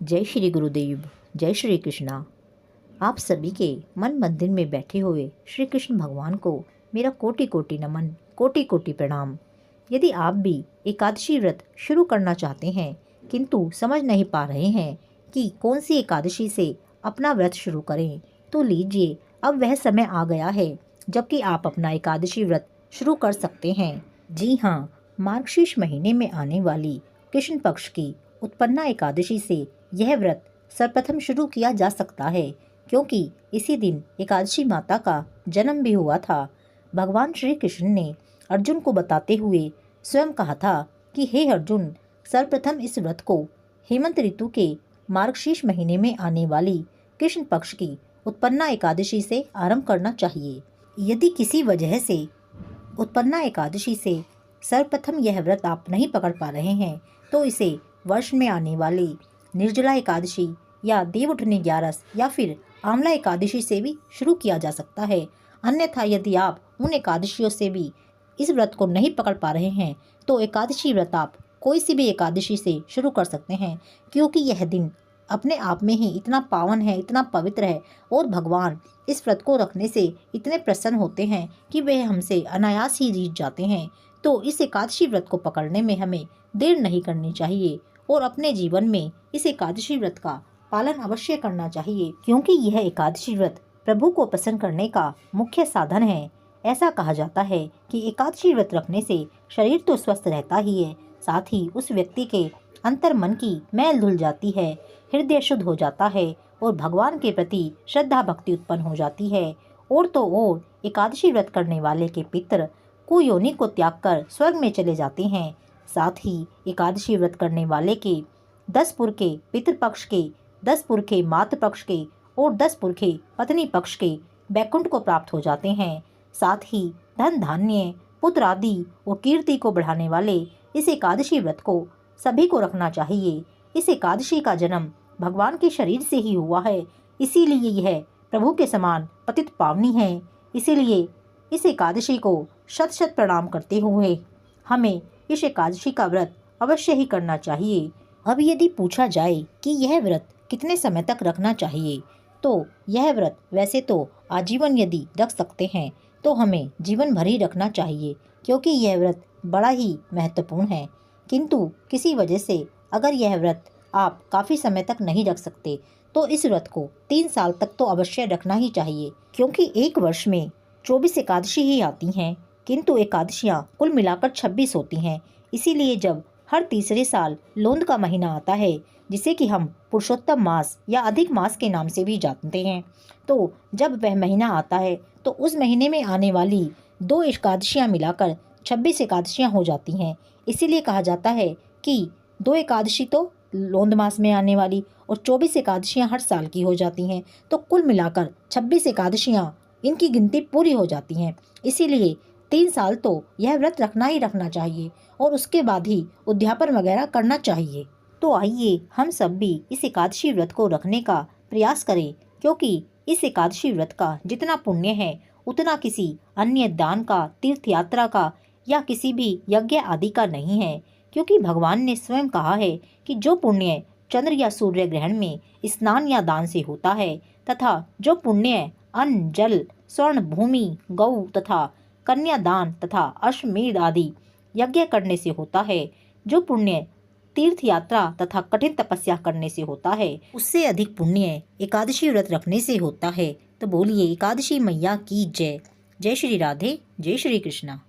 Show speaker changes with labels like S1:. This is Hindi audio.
S1: जय श्री गुरुदेव, जय श्री कृष्णा। आप सभी के मन मंदिर में बैठे हुए श्री कृष्ण भगवान को मेरा कोटि कोटि नमन, कोटि कोटि प्रणाम। यदि आप भी एकादशी व्रत शुरू करना चाहते हैं किंतु समझ नहीं पा रहे हैं कि कौन सी एकादशी से अपना व्रत शुरू करें, तो लीजिए अब वह समय आ गया है जबकि आप अपना एकादशी व्रत शुरू कर सकते हैं। जी हाँ, मार्गशीर्ष महीने में आने वाली कृष्ण पक्ष की उत्पन्ना एकादशी से यह व्रत सर्वप्रथम शुरू किया जा सकता है, क्योंकि इसी दिन एकादशी माता का जन्म भी हुआ था। भगवान श्री कृष्ण ने अर्जुन को बताते हुए स्वयं कहा था कि हे अर्जुन, सर्वप्रथम इस व्रत को हेमंत ऋतु के मार्गशीर्ष महीने में आने वाली कृष्ण पक्ष की उत्पन्ना एकादशी से आरंभ करना चाहिए। यदि किसी वजह से उत्पन्ना एकादशी से सर्वप्रथम यह व्रत आप नहीं पकड़ पा रहे हैं, तो इसे वर्ष में आने वाली निर्जला एकादशी या देव उठनी 11 या फिर आंवला एकादशी से भी शुरू किया जा सकता है। अन्यथा यदि आप उन एकादशियों से भी इस व्रत को नहीं पकड़ पा रहे हैं, तो एकादशी व्रत आप कोई सी भी एकादशी से शुरू कर सकते हैं, क्योंकि यह दिन अपने आप में ही इतना पावन है, इतना पवित्र है और भगवान इस व्रत को रखने से इतने प्रसन्न होते हैं कि वह हमसे अनायास ही जीत जाते हैं। तो इस एकादशी व्रत को पकड़ने में हमें देर नहीं करनी चाहिए और अपने जीवन में इस एकादशी व्रत का पालन अवश्य करना चाहिए, क्योंकि यह एकादशी व्रत प्रभु को प्रसन्न करने का मुख्य साधन है। ऐसा कहा जाता है कि एकादशी व्रत रखने से शरीर तो स्वस्थ रहता ही है, साथ ही उस व्यक्ति के अंतर मन की मैल धुल जाती है, हृदय शुद्ध हो जाता है और भगवान के प्रति श्रद्धा भक्ति उत्पन्न हो जाती है। और तो और एकादशी व्रत करने वाले के पितर कुयोनि को त्याग कर स्वर्ग में चले जाते हैं। साथ ही एकादशी व्रत करने वाले के 10 पुरखे पितृपक्ष के, 10 पुरखे मातृ पक्ष के और 10 पुरखे पत्नी पक्ष के बैकुंठ को प्राप्त हो जाते हैं। साथ ही धन धान्य, पुत्र आदि और कीर्ति को बढ़ाने वाले इस एकादशी व्रत को सभी को रखना चाहिए। इस एकादशी का जन्म भगवान के शरीर से ही हुआ है, इसीलिए यह प्रभु के समान पतित पावनी है। इसीलिए इस एकादशी को शत शत प्रणाम करते हुए हमें इस एकादशी का व्रत अवश्य ही करना चाहिए। अब यदि पूछा जाए कि यह व्रत कितने समय तक रखना चाहिए, तो यह व्रत वैसे तो आजीवन यदि रख सकते हैं तो हमें जीवन भर ही रखना चाहिए, क्योंकि यह व्रत बड़ा ही महत्वपूर्ण है। किंतु किसी वजह से अगर यह व्रत आप काफ़ी समय तक नहीं रख सकते, तो इस व्रत को 3 साल तक तो अवश्य रखना ही चाहिए, क्योंकि एक वर्ष में 24 एकादशी ही आती हैं, किंतु एकादशियाँ कुल मिलाकर 26 होती हैं। इसीलिए जब हर तीसरे साल लोंद का महीना आता है, जिसे कि हम पुरुषोत्तम मास या अधिक मास के नाम से भी जानते हैं, तो जब वह महीना आता है तो उस महीने में आने वाली 2 एकादशियाँ मिलाकर 26 एकादशियाँ हो जाती हैं। इसीलिए कहा जाता है कि 2 एकादशी तो लोंद मास में आने वाली और 24 एकादशियाँ हर साल की हो जाती हैं, तो कुल मिलाकर 26 एकादशियाँ इनकी गिनती पूरी हो जाती हैं। इसीलिए 3 साल तो यह व्रत रखना ही रखना चाहिए और उसके बाद ही उद्यापन वगैरह करना चाहिए। तो आइए हम सब भी इस एकादशी व्रत को रखने का प्रयास करें, क्योंकि इस एकादशी व्रत का जितना पुण्य है उतना किसी अन्य दान का, तीर्थ यात्रा का या किसी भी यज्ञ आदि का नहीं है। क्योंकि भगवान ने स्वयं कहा है कि जो पुण्य चंद्र या सूर्य ग्रहण में स्नान या दान से होता है, तथा जो पुण्य अन्न, जल, स्वर्ण, भूमि, गौ तथा कन्यादान तथा अश्वमेध आदि यज्ञ करने से होता है, जो पुण्य तीर्थ यात्रा तथा कठिन तपस्या करने से होता है, उससे अधिक पुण्य एकादशी व्रत रखने से होता है। तो बोलिए एकादशी मैया की जय। जय श्री राधे, जय श्री कृष्णा।